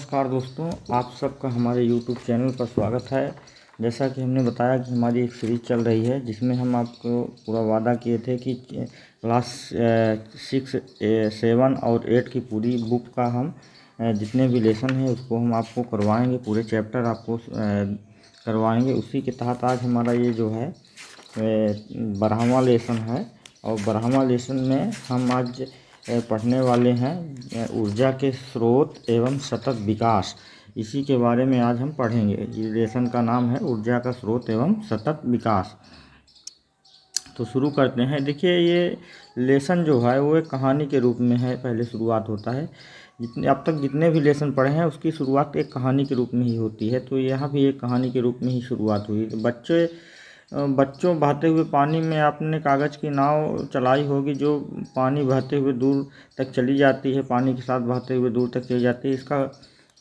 नमस्कार दोस्तों, आप सबका हमारे YouTube चैनल पर स्वागत है। जैसा कि हमने बताया कि हमारी एक सीरीज़ चल रही है जिसमें हम आपको पूरा वादा किए थे कि क्लास 6, 7 और 8 की पूरी बुक का हम जितने भी लेसन हैं उसको हम आपको करवाएंगे, पूरे चैप्टर आपको करवाएंगे। उसी के तहत आज हमारा ये जो है 12वां लेसन है और 12वां लेसन में हम आज पढ़ने वाले हैं ऊर्जा के स्रोत एवं सतत विकास। इसी के बारे में आज हम पढ़ेंगे। ये लेसन का नाम है ऊर्जा का स्रोत एवं सतत विकास। तो शुरू करते हैं। देखिए, ये लेसन जो है वो एक कहानी के रूप में है, पहले शुरुआत होता है। अब तक जितने भी लेसन पढ़े हैं उसकी शुरुआत एक कहानी के रूप में ही होती है, तो यहाँ भी एक कहानी के रूप में ही शुरुआत हुई। तो बच्चों बहते हुए पानी में आपने कागज़ की नाव चलाई होगी जो पानी बहते हुए दूर तक चली जाती है, पानी के साथ बहते हुए दूर तक चली जाती है। इसका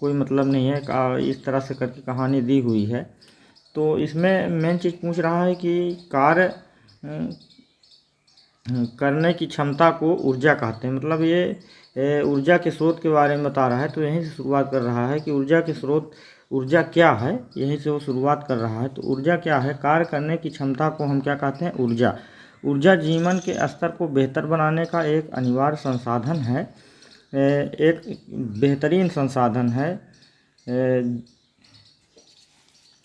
कोई मतलब नहीं है, इस तरह से करके कहानी दी हुई है। तो इसमें मेन चीज़ पूछ रहा है कि कार्य करने की क्षमता को ऊर्जा कहते हैं। मतलब ये ऊर्जा के स्रोत के बारे में बता रहा है। तो यहीं से शुरुआत कर रहा है कि ऊर्जा के स्रोत, ऊर्जा क्या है, यहीं से वो शुरुआत कर रहा है। तो ऊर्जा क्या है? कार्य करने की क्षमता को हम क्या कहते हैं? ऊर्जा। ऊर्जा जीवन के स्तर को बेहतर बनाने का एक अनिवार्य संसाधन है, एक बेहतरीन संसाधन है।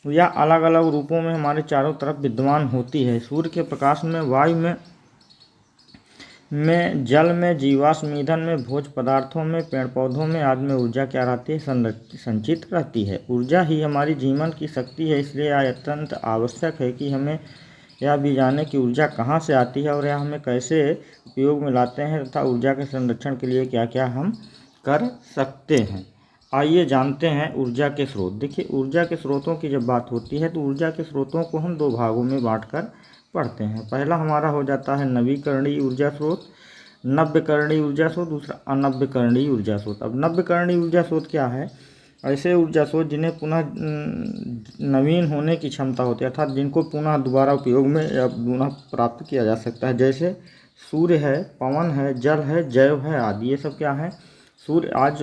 यह अलग अलग रूपों में हमारे चारों तरफ विद्यमान होती है। सूर्य के प्रकाश में, वायु में, जल में, जीवाश्म ईंधन में, भोज्य पदार्थों में, पेड़ पौधों में आदि में ऊर्जा क्या रहती है? संचित रहती है। ऊर्जा ही हमारी जीवन की शक्ति है। इसलिए यह अत्यंत आवश्यक है कि हमें यह भी जाने कि ऊर्जा कहाँ से आती है और यह हमें कैसे उपयोग में लाते हैं तथा ऊर्जा के संरक्षण के लिए क्या क्या हम कर सकते हैं। आइए जानते हैं ऊर्जा के स्रोत। देखिए, ऊर्जा के स्रोतों की जब बात होती है तो ऊर्जा के स्रोतों को हम दो भागों में बांटकर पढ़ते हैं। पहला हमारा हो जाता है नवीकरणीय ऊर्जा स्रोत, नव्यकरणीय ऊर्जा स्रोत। दूसरा अनव्यकरणीय ऊर्जा स्रोत। अब नव्यकरणीय ऊर्जा स्रोत क्या है? ऐसे ऊर्जा स्रोत जिन्हें पुनः नवीन होने की क्षमता होती है, अर्थात जिनको पुनः दोबारा उपयोग में या पुनः प्राप्त किया जा सकता है। जैसे सूर्य है, पवन है, जल है, जैव है आदि। ये सब क्या है? सूर्य आज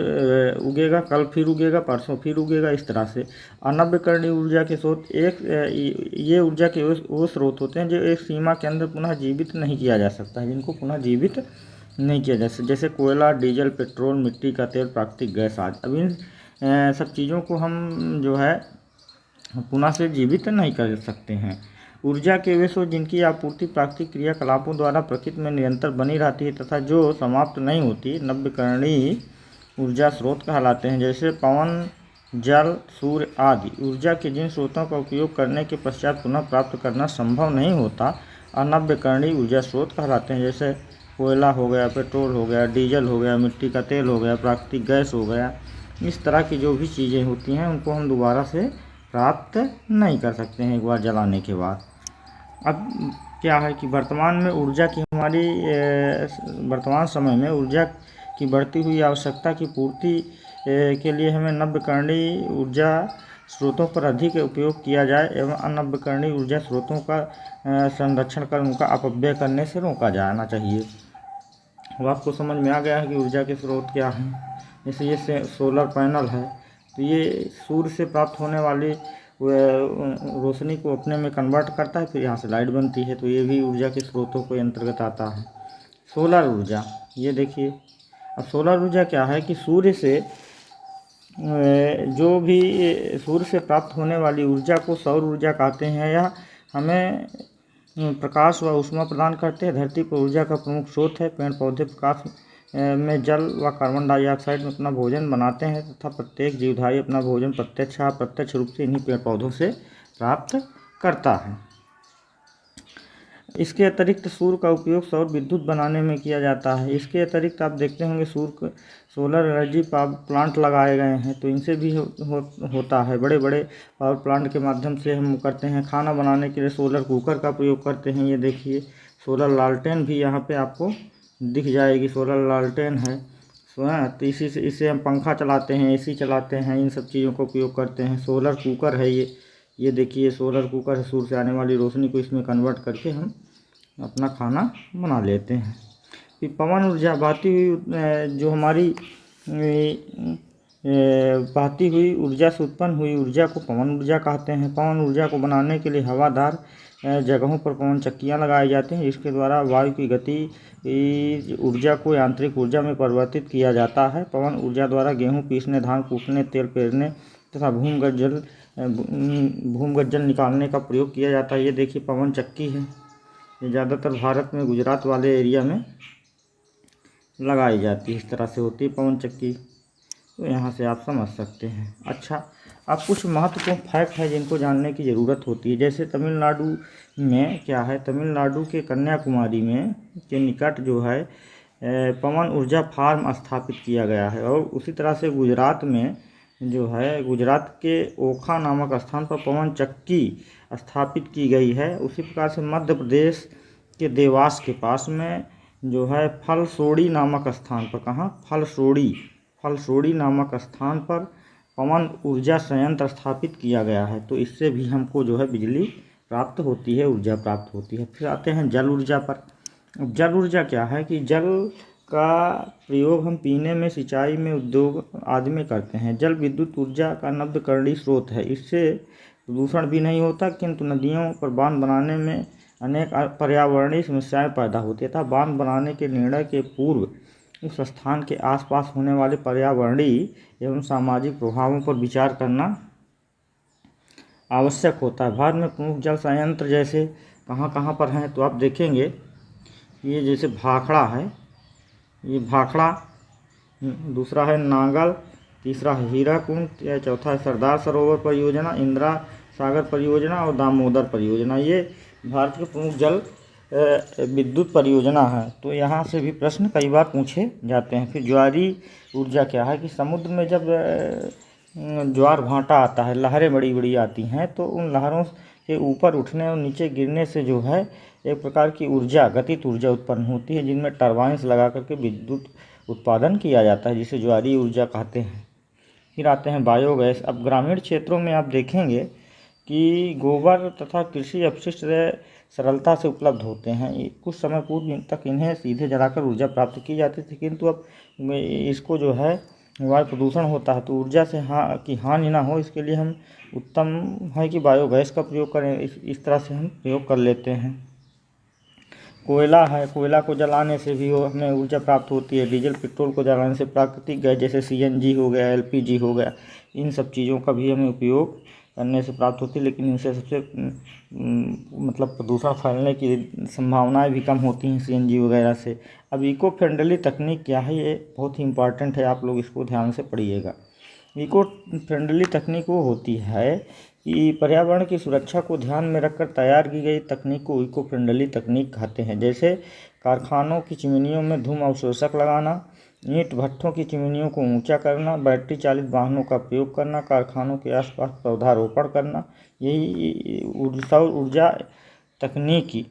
उगेगा, कल फिर उगेगा, परसों फिर उगेगा, इस तरह से। अनव्यकरणीय ऊर्जा के स्रोत ये ऊर्जा के वो स्रोत होते हैं जो एक सीमा के अंदर पुनः जीवित नहीं किया जा सकता है, जिनको पुनः जीवित नहीं किया जा सकता। जैसे कोयला, डीजल, पेट्रोल, मिट्टी का तेल, प्राकृतिक गैस आदि। अब इन सब चीज़ों को हम जो है पुनः से जीवित नहीं कर सकते हैं। ऊर्जा के वे स्रोत जिनकी आपूर्ति प्राकृतिक क्रियाकलापों द्वारा प्रकृति में निरंतर बनी रहती है तथा जो समाप्त नहीं होती, नव्यकरणीय ऊर्जा स्रोत कहलाते हैं। जैसे पवन, जल, सूर्य आदि। ऊर्जा के जिन स्रोतों का उपयोग करने के पश्चात पुनः प्राप्त करना संभव नहीं होता, अनव्यकरणीय ऊर्जा स्रोत कहलाते हैं। जैसे कोयला हो गया, पेट्रोल हो गया, डीजल हो गया, मिट्टी का तेल हो गया, प्राकृतिक गैस हो गया। इस तरह की जो भी चीज़ें होती हैं उनको हम दोबारा से प्राप्त नहीं कर सकते हैं एक बार जलाने के बाद। अब क्या है कि वर्तमान समय में ऊर्जा की बढ़ती हुई आवश्यकता की पूर्ति के लिए हमें नव्यकरणीय ऊर्जा स्रोतों पर अधिक उपयोग किया जाए एवं अनव्यकरणीय ऊर्जा स्रोतों का संरक्षण कर उनका अपव्यय करने से रोका जाना चाहिए। अब आपको समझ में आ गया है कि ऊर्जा के स्रोत क्या हैं। जैसे ये सोलर पैनल है, तो ये सूर्य से प्राप्त होने वाली रोशनी को अपने में कन्वर्ट करता है, फिर यहाँ से लाइट बनती है। तो ये भी ऊर्जा के स्रोतों के अंतर्गत आता है। सोलर ऊर्जा, ये देखिए। अब सोलर ऊर्जा क्या है कि सूर्य से प्राप्त होने वाली ऊर्जा को सौर ऊर्जा कहते हैं। यह हमें प्रकाश व ऊष्मा प्रदान करते हैं। धरती पर ऊर्जा का प्रमुख स्रोत है। पेड़ पौधे प्रकाश में जल व कार्बन डाइऑक्साइड में अपना भोजन बनाते हैं तथा प्रत्येक जीवधारी अपना भोजन प्रत्यक्ष या अप्रत्यक्ष रूप से इन्हीं पेड़ पौधों से प्राप्त करता है। इसके अतिरिक्त सूर्य का उपयोग सौर विद्युत बनाने में किया जाता है। इसके अतिरिक्त आप देखते होंगे सोलर एनर्जी पावर प्लांट लगाए गए हैं, तो इनसे भी होता है। बड़े बड़े पावर प्लांट के माध्यम से हम करते हैं। खाना बनाने के लिए सोलर कुकर का प्रयोग करते हैं। ये देखिए, सोलर लालटेन भी यहाँ पे आपको दिख जाएगी। सोलर लालटेन है, तो इससे हम पंखा चलाते हैं, एसी चलाते हैं, इन सब चीज़ों का उपयोग करते हैं। सोलर कुकर है ये देखिए, सोलर कुकर है। सूर्य से आने वाली रोशनी को इसमें कन्वर्ट करके हम अपना खाना बना लेते हैं। फिर पवन ऊर्जा बहती हुई जो हमारी बहती हुई ऊर्जा से उत्पन्न हुई ऊर्जा को पवन ऊर्जा कहते हैं। पवन ऊर्जा को बनाने के लिए हवादार जगहों पर पवन चक्कियाँ लगाई जाती हैं, जिसके द्वारा वायु की गति ऊर्जा को यांत्रिक ऊर्जा में परिवर्तित किया जाता है। पवन ऊर्जा द्वारा गेहूँ पीसने, धान कूटने, तेल पेरने तथा भूमिगत जल निकालने का प्रयोग किया जाता है। ये देखिए पवन चक्की है, ये ज़्यादातर भारत में गुजरात वाले एरिया में लगाई जाती है। इस तरह से होती है पवन चक्की, तो यहाँ से आप समझ सकते हैं। अच्छा, अब कुछ महत्वपूर्ण फैक्ट है जिनको जानने की ज़रूरत होती है। जैसे तमिलनाडु में क्या है, तमिलनाडु के कन्याकुमारी में के निकट जो है पवन ऊर्जा फार्म स्थापित किया गया है। और उसी तरह से गुजरात में जो है, गुजरात के ओखा नामक स्थान पर पवन चक्की स्थापित की गई है। उसी प्रकार से मध्य प्रदेश के देवास के पास में जो है फलसोड़ी नामक स्थान पर, कहाँ, फलसोड़ी नामक स्थान पर पवन ऊर्जा संयंत्र स्थापित किया गया है। तो इससे भी हमको जो है बिजली प्राप्त होती है, ऊर्जा प्राप्त होती है। फिर आते हैं जल ऊर्जा पर। जल ऊर्जा क्या है कि जल का प्रयोग हम पीने में, सिंचाई में, उद्योग आदि में करते हैं। जल विद्युत ऊर्जा का नवीकरणीय स्रोत है। इससे प्रदूषण भी नहीं होता, किंतु नदियों पर बांध बनाने में अनेक पर्यावरणीय समस्याएं पैदा होती है। तथा बांध बनाने के निर्णय के पूर्व उस स्थान के आसपास होने वाले पर्यावरणीय एवं सामाजिक प्रभावों पर विचार करना आवश्यक होता है। भारत में प्रमुख जल संयंत्र जैसे कहाँ कहाँ पर हैं, तो आप देखेंगे ये जैसे भाखड़ा है, ये भाखड़ा, दूसरा है नांगल, तीसरा है हीराकुंड, चौथा है सरदार सरोवर परियोजना, इंदिरा सागर परियोजना और दामोदर परियोजना। ये भारत के प्रमुख जल विद्युत परियोजना है। तो यहाँ से भी प्रश्न कई बार पूछे जाते हैं। फिर ज्वारी ऊर्जा क्या है कि समुद्र में जब ज्वार भाटा आता है, लहरें बड़ी बड़ी आती हैं, तो उन लहरों के ऊपर उठने और नीचे गिरने से जो है एक प्रकार की ऊर्जा, गतिज ऊर्जा उत्पन्न होती है, जिनमें टरबाइन्स लगा करके विद्युत उत्पादन किया जाता है, जिसे ज्वारी ऊर्जा कहते हैं। फिर आते हैं बायोगैस। अब ग्रामीण क्षेत्रों में आप देखेंगे कि गोबर तथा कृषि अपशिष्ट सरलता से उपलब्ध होते हैं। कुछ समय पूर्व तक इन्हें सीधे जलाकर ऊर्जा प्राप्त की जाती थी, किंतु अब इसको जो है वायु प्रदूषण होता है, तो ऊर्जा से की हानि ना हो, इसके लिए हम उत्तम है कि बायोगैस का प्रयोग करें। इस तरह से हम प्रयोग कर लेते हैं। कोयला है, कोयला को जलाने से भी हमें ऊर्जा प्राप्त होती है। डीजल पेट्रोल को जलाने से प्राकृतिक गैस जैसे CNG हो गया, LPG हो गया, इन सब चीज़ों का भी हमें उपयोग करने से प्राप्त होती है। लेकिन इनसे सबसे मतलब प्रदूषण फैलने की संभावनाएं भी कम होती हैं CNG वगैरह से। अब इको फ्रेंडली तकनीक क्या है, ये बहुत ही इम्पॉर्टेंट है, आप लोग इसको ध्यान से पढ़िएगा। इको फ्रेंडली तकनीक वो होती है कि पर्यावरण की सुरक्षा को ध्यान में रखकर तैयार की गई तकनीक को इको फ्रेंडली तकनीक कहते हैं। जैसे कारखानों की चिमनियों में धूम अवशोषक लगाना, ईंट भट्ठों की चिमनियों को ऊंचा करना, बैटरी चालित वाहनों का प्रयोग करना, कारखानों के आसपास पौधारोपण करना, यही सौर ऊर्जा तकनीकी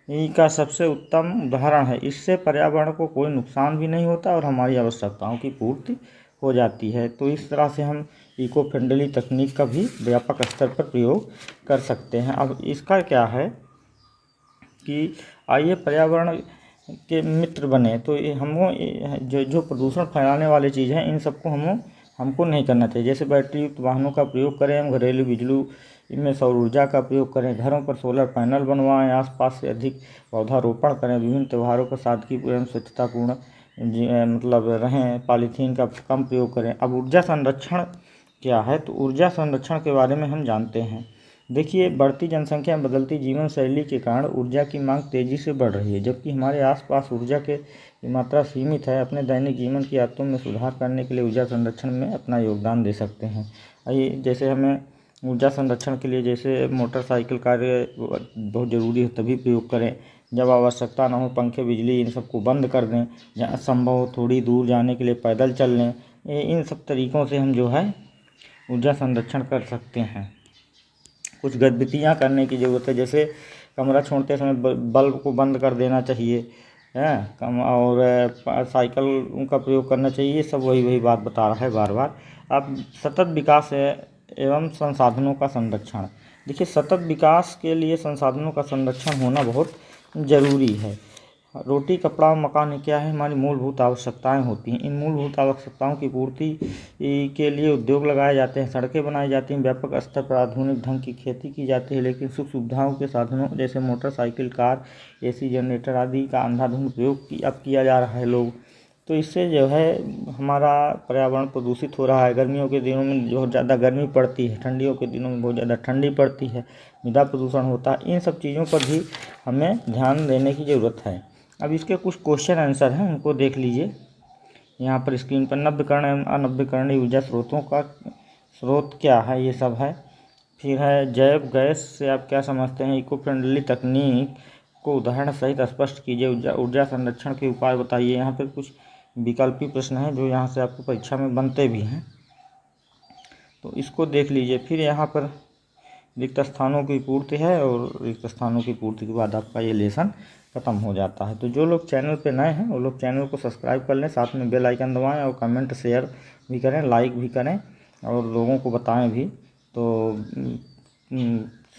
का सबसे उत्तम उदाहरण है। इससे पर्यावरण को कोई नुकसान भी नहीं होता और हमारी आवश्यकताओं की पूर्ति हो जाती है। तो इस तरह से हम इको फ्रेंडली तकनीक का भी व्यापक स्तर पर प्रयोग कर सकते हैं। अब इसका क्या है कि आइए पर्यावरण के मित्र बने, तो ये हमको जो प्रदूषण फैलाने वाली चीज़ हैं, इन सबको हमको नहीं करना चाहिए। जैसे बैटरी युक्त वाहनों का प्रयोग करें, हम घरेलू बिजली इनमें सौर ऊर्जा का प्रयोग करें, घरों पर सोलर पैनल बनवाएं, आसपास से अधिक पौधारोपण करें, विभिन्न त्योहारों पर सादगीपूर्ण एवं स्वच्छतापूर्ण मतलब रहें, पॉलीथीन का कम प्रयोग करें। अब ऊर्जा संरक्षण क्या है, तो ऊर्जा संरक्षण के बारे में हम जानते हैं। देखिए, बढ़ती जनसंख्या, बदलती जीवन शैली के कारण ऊर्जा की मांग तेज़ी से बढ़ रही है, जबकि हमारे आसपास ऊर्जा की मात्रा सीमित है। अपने दैनिक जीवन की आदतों में सुधार करने के लिए ऊर्जा संरक्षण में अपना योगदान दे सकते हैं। आइए, जैसे हमें ऊर्जा संरक्षण के लिए जैसे मोटरसाइकिल कार्य बहुत ज़रूरी है, तभी प्रयोग करें। जब आवश्यकता ना हो, पंखे, बिजली इन सबको बंद कर दें। जहाँ संभव हो थोड़ी दूर जाने के लिए पैदल चल लें। इन सब तरीक़ों से हम जो है ऊर्जा संरक्षण कर सकते हैं। कुछ गतिविधियाँ करने की ज़रूरत है, जैसे कमरा छोड़ते समय बल्ब को बंद कर देना चाहिए, है, और साइकिल का प्रयोग करना चाहिए। सब वही बात बता रहा है बार बार। अब सतत विकास एवं संसाधनों का संरक्षण। देखिए, सतत विकास के लिए संसाधनों का संरक्षण होना बहुत ज़रूरी है। रोटी, कपड़ा और मकान क्या है, हमारी मूलभूत आवश्यकताएं होती हैं। इन मूलभूत आवश्यकताओं की पूर्ति के लिए उद्योग लगाए जाते हैं, सड़कें बनाई जाती हैं, व्यापक स्तर पर आधुनिक ढंग की खेती की जाती है। लेकिन सुख सुविधाओं के साधनों जैसे मोटरसाइकिल, कार, एसी, जनरेटर आदि का अंधाधुंध प्रयोग अब किया जा रहा है लोग, तो इससे जो है हमारा पर्यावरण प्रदूषित हो रहा है। गर्मियों के दिनों में बहुत ज़्यादा गर्मी पड़ती है, ठंडियों के दिनों में बहुत ज़्यादा ठंडी पड़ती है, मृदा प्रदूषण होता है। इन सब चीज़ों पर भी हमें ध्यान देने की ज़रूरत है। अब इसके कुछ क्वेश्चन आंसर हैं, उनको देख लीजिए यहाँ पर स्क्रीन पर। नव्यकरण एवं अनव्यकरणीय ऊर्जा स्रोतों का स्रोत क्या है, ये सब है। फिर है जैव गैस से आप क्या समझते हैं, इको फ्रेंडली तकनीक को उदाहरण सहित स्पष्ट कीजिए, ऊर्जा संरक्षण के उपाय बताइए। यहाँ पर कुछ विकल्पी प्रश्न हैं जो यहाँ से आपको परीक्षा में बनते भी हैं, तो इसको देख लीजिए। फिर यहाँ पर रिक्त स्थानों की पूर्ति है, और रिक्त स्थानों की पूर्ति के बाद आपका ये लेसन ख़त्म हो जाता है। तो जो लोग चैनल पे नए हैं वो लोग चैनल को सब्सक्राइब कर लें, साथ में बेल आइकन दबाएं और कमेंट शेयर भी करें, लाइक भी करें और लोगों को बताएं भी। तो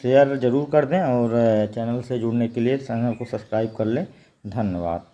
शेयर ज़रूर कर दें और चैनल से जुड़ने के लिए चैनल को सब्सक्राइब कर लें। धन्यवाद।